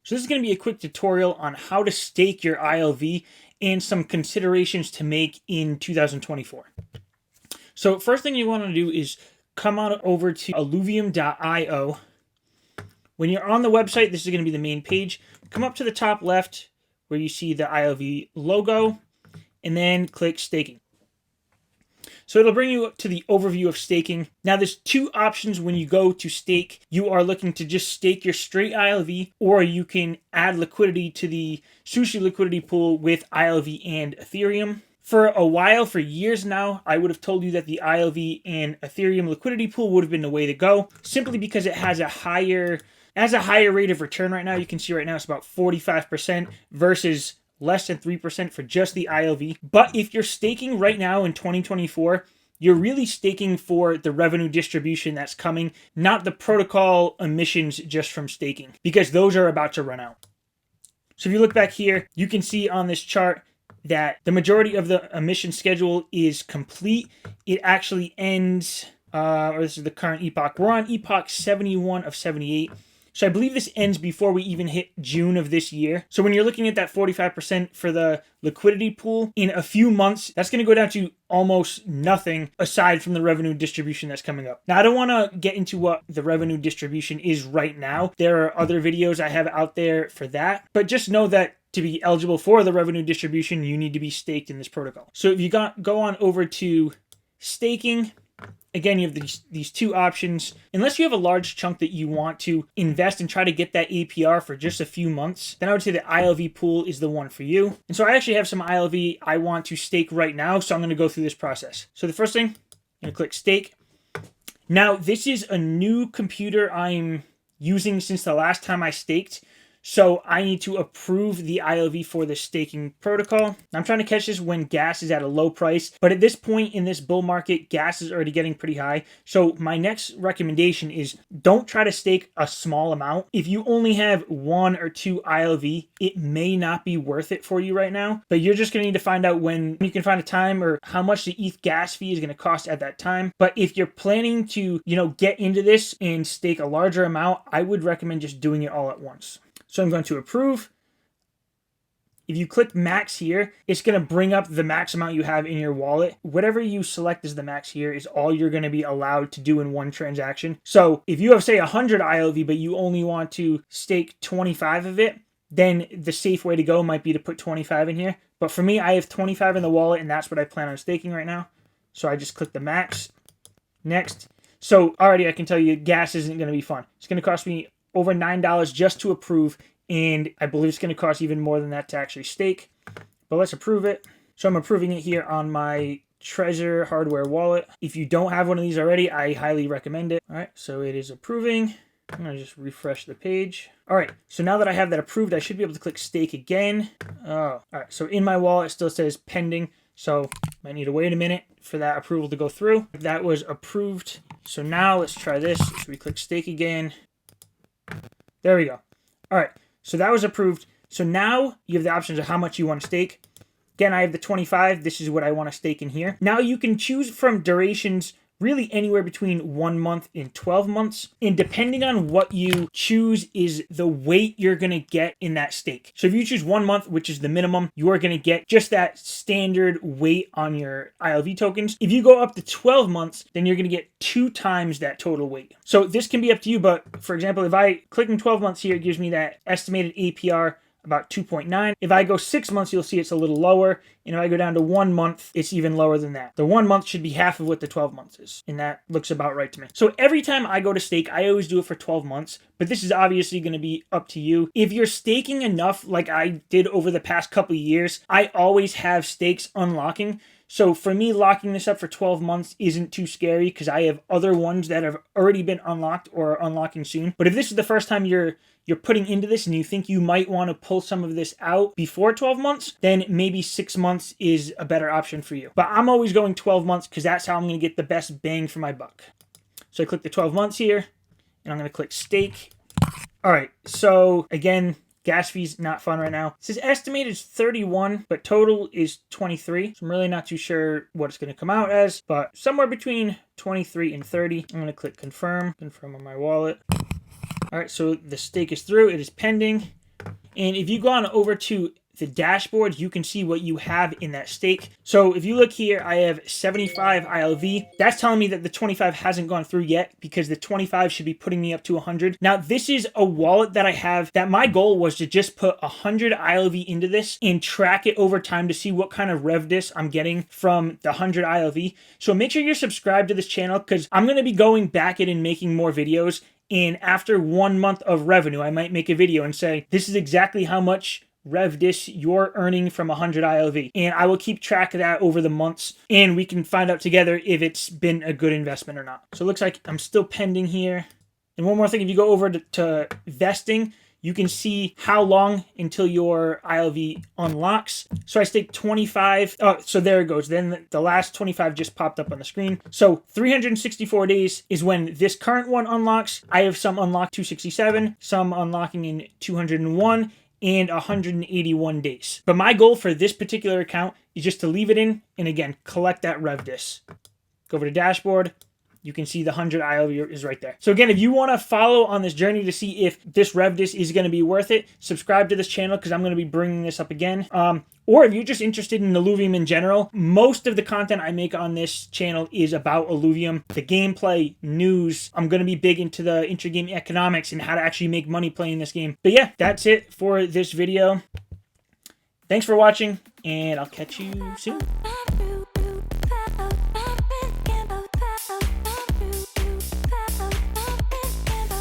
So this is going to be a quick tutorial on how to stake your ILV and some considerations to make in 2024. So first thing you want to do is come on over to illuvium.io. When you're on the website, this is going to be the main page. Come up to the top left where you see the ILV logo, and then click staking. So it'll bring you up to the overview of staking. Now there's two options when you go to stake. You are looking to just stake your straight ILV, or you can add liquidity to the Sushi liquidity pool with ILV and Ethereum. For a while, for years now, I would have told you that the ILV and Ethereum liquidity pool would have been the way to go, simply because it has a higher rate of return right now. You can see right now it's about 45% versus less than 3% for just the ILV. But if you're staking right now in 2024, you're really staking for the revenue distribution that's coming, not the protocol emissions just from staking, because those are about to run out. So if you look back here, you can see on this chart that the majority of the emission schedule is complete. It actually ends, or this is the current epoch. We're on epoch 71 of 78. So I believe this ends before we even hit June of this year. So when you're looking at that 45% for the liquidity pool, in a few months, that's going to go down to almost nothing aside from the revenue distribution that's coming up. Now, I don't want to get into what the revenue distribution is right now. There are other videos I have out there for that. But just know that to be eligible for the revenue distribution, you need to be staked in this protocol. So if you go on over to staking, again, you have these two options. Unless you have a large chunk that you want to invest and try to get that APR for just a few months, then I would say the ILV pool is the one for you. And so I actually have some ILV I want to stake right now, so I'm going to go through this process. So the first thing, I'm going to click stake. Now, this is a new computer I'm using since the last time I staked. So I need to approve the ILV for the staking protocol. I'm trying to catch this when gas is at a low price, but at this point in this bull market, gas is already getting pretty high. So my next recommendation is don't try to stake a small amount. If you only have 1 or 2 ILV, it may not be worth it for you right now, but you're just going to need to find out when you can find a time or how much the ETH gas fee is going to cost at that time. But if you're planning to, get into this and stake a larger amount, I would recommend just doing it all at once. So I'm going to approve. If you click max here, it's going to bring up the max amount you have in your wallet. Whatever you select as the max here is all you're going to be allowed to do in one transaction. So if you have, say, 100 ILV, but you only want to stake 25 of it, then the safe way to go might be to put 25 in here. But for me, I have 25 in the wallet, and that's what I plan on staking right now. So I just click the max. Next. So already I can tell you gas isn't going to be fun. It's going to cost me over $9 just to approve, and I believe it's going to cost even more than that to actually stake. But let's approve it. So I'm approving it here on my Treasure hardware wallet. If you don't have one of these already, I highly recommend it. All right, so it is approving. I'm going to just refresh the page. All right, so now that I have that approved, I should be able to click stake again. Oh, all right, so in my wallet, it still says pending. So I need to wait a minute for that approval to go through. That was approved. So now let's try this. So we click stake again. There we go. All right, so that was approved. So now you have the options of how much you want to stake. Again, I have the 25. This is what I want to stake in here. Now you can choose from durations really anywhere between 1 month and 12 months. And depending on what you choose is the weight you're going to get in that stake. So if you choose 1 month, which is the minimum, you are going to get just that standard weight on your ILV tokens. If you go up to 12 months, then you're going to get 2 times that total weight. So this can be up to you, but for example, if I click in 12 months here, it gives me that estimated APR about 2.9. If I go 6 months, you'll see it's a little lower. And if I go down to 1 month, it's even lower than that. The 1 month should be half of what the 12 months is. And that looks about right to me. So every time I go to stake, I always do it for 12 months. But this is obviously going to be up to you. If you're staking enough, like I did over the past couple of years, I always have stakes unlocking. So for me, locking this up for 12 months isn't too scary because I have other ones that have already been unlocked or are unlocking soon. But if this is the first time you're putting into this and you think you might want to pull some of this out before 12 months, then maybe 6 months is a better option for you. But I'm always going 12 months because that's how I'm going to get the best bang for my buck. So I click the 12 months here and I'm going to click stake. All right, so again, gas fee's not fun right now. It says estimated is 31, but total is 23. So I'm really not too sure what it's going to come out as, but somewhere between 23 and 30. I'm going to click confirm on my wallet. All right, so the stake is through. It is pending. And if you go on over to the dashboard, you can see what you have in that stake. So if you look here, I have 75 ILV. That's telling me that the 25 hasn't gone through yet, because the 25 should be putting me up to 100. Now, this is a wallet that I have that my goal was to just put 100 ILV into this and track it over time to see what kind of revdis I'm getting from the 100 ILV. So make sure you're subscribed to this channel, because I'm going to be going back in and making more videos. And after 1 month of revenue, I might make a video and say, this is exactly how much revdis you're earning from 100 ILV. And I will keep track of that over the months, and we can find out together if it's been a good investment or not. So it looks like I'm still pending here. And one more thing, if you go over to vesting, you can see how long until your ILV unlocks. So I staked 25. Oh, so there it goes. Then the last 25 just popped up on the screen. So 364 days is when this current one unlocks. I have some unlocked 267, some unlocking in 201, and 181 days. But my goal for this particular account is just to leave it in and, again, collect that revdis. Go over to dashboard. You can see the 100 ILV is right there. So again, if you want to follow on this journey to see if this revdis is going to be worth it, subscribe to this channel, because I'm going to be bringing this up again. Or if you're just interested in Illuvium in general, most of the content I make on this channel is about Illuvium, the gameplay, news. I'm going to be big into the intra-game economics and how to actually make money playing this game. But yeah, that's it for this video. Thanks for watching, and I'll catch you soon.